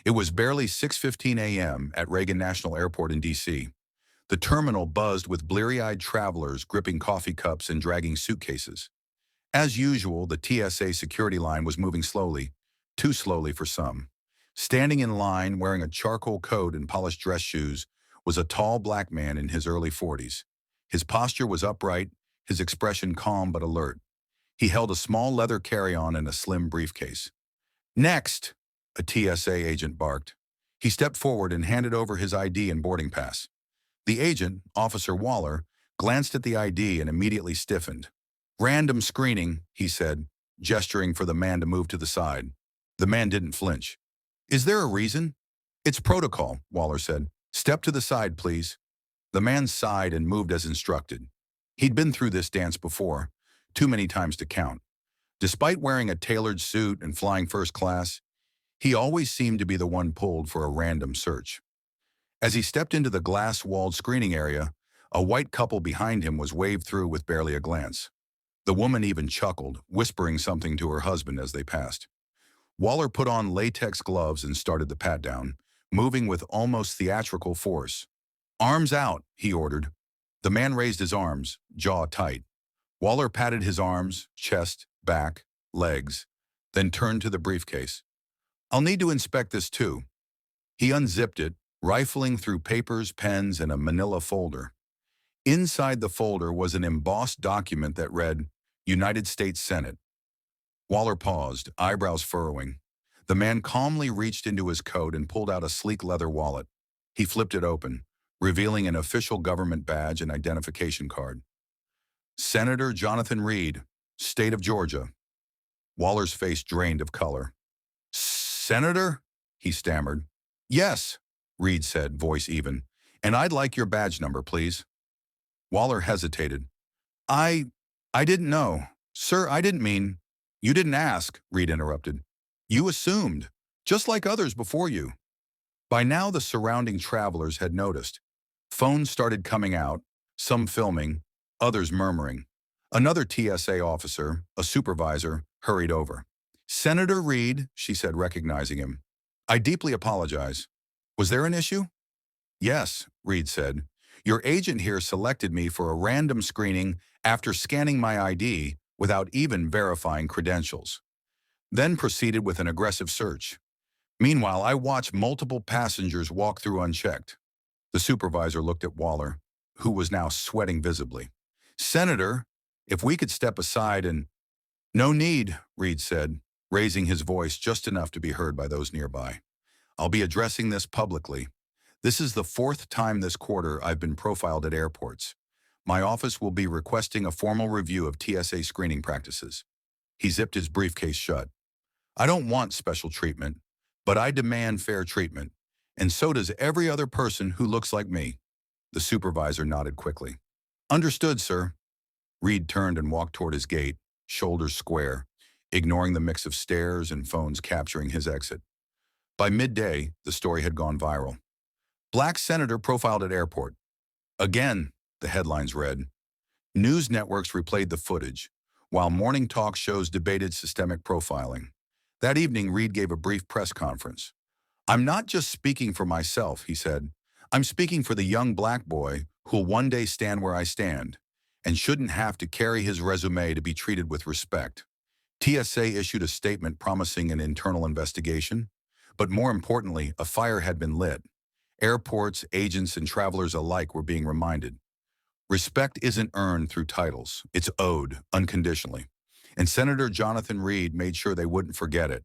It was barely 6:15 a.m. at Reagan National Airport in D.C. The terminal buzzed with bleary-eyed travelers gripping coffee cups and dragging suitcases. As usual, the TSA security line was moving slowly, too slowly for some. Standing in line, wearing a charcoal coat and polished dress shoes, was a tall black man in his early 40s. His posture was upright, his expression calm but alert. He held a small leather carry-on and a slim briefcase. "Next," a TSA agent barked. He stepped forward and handed over his ID and boarding pass. The agent, Officer Waller, glanced at the ID and immediately stiffened. "Random screening," he said, gesturing for the man to move to the side. The man didn't flinch. "Is there a reason?" "It's protocol," Waller said. "Step to the side, please." The man sighed and moved as instructed. He'd been through this dance before, too many times to count. Despite wearing a tailored suit and flying first class, he always seemed to be the one pulled for a random search. As he stepped into the glass-walled screening area, a white couple behind him was waved through with barely a glance. The woman even chuckled, whispering something to her husband as they passed. Waller put on latex gloves and started the pat-down, moving with almost theatrical force. "Arms out," he ordered. The man raised his arms, jaw tight. Waller patted his arms, chest, back, legs, then turned to the briefcase. "I'll need to inspect this too." He unzipped it, rifling through papers, pens, and a manila folder. Inside the folder was an embossed document that read, "United States Senate." Waller paused, eyebrows furrowing. The man calmly reached into his coat and pulled out a sleek leather wallet. He flipped it open, revealing an official government badge and identification card. "Senator Jonathan Reed, State of Georgia." Waller's face drained of color. "Senator?" he stammered. "Yes," Reed said, voice even. "And I'd like your badge number, please." Waller hesitated. I didn't know. Sir, I didn't mean—" "You didn't ask," Reed interrupted. "You assumed, just like others before you." By now the surrounding travelers had noticed. Phones started coming out, some filming, others murmuring. Another TSA officer, a supervisor, hurried over. "Senator Reed," she said, recognizing him. "I deeply apologize. Was there an issue?" "Yes," Reed said. "Your agent here selected me for a random screening after scanning my ID without even verifying credentials. Then proceeded with an aggressive search. Meanwhile, I watched multiple passengers walk through unchecked." The supervisor looked at Waller, who was now sweating visibly. "Senator, if we could step aside and—" "No need," Reed said, raising his voice just enough to be heard by those nearby. "I'll be addressing this publicly. This is the 4th time this quarter I've been profiled at airports. My office will be requesting a formal review of TSA screening practices." He zipped his briefcase shut. "I don't want special treatment, but I demand fair treatment, and so does every other person who looks like me." The supervisor nodded quickly. "Understood, sir." Reed turned and walked toward his gate, shoulders square, ignoring the mix of stares and phones capturing his exit. By midday, the story had gone viral. "Black Senator Profiled at Airport." Again, the headlines read. News networks replayed the footage, while morning talk shows debated systemic profiling. That evening, Reed gave a brief press conference. "I'm not just speaking for myself," he said. "I'm speaking for the young black boy who'll one day stand where I stand, and shouldn't have to carry his resume to be treated with respect." TSA issued a statement promising an internal investigation, but more importantly, a fire had been lit. Airports, agents, and travelers alike were being reminded. Respect isn't earned through titles, it's owed unconditionally. And Senator Jonathan Reed made sure they wouldn't forget it.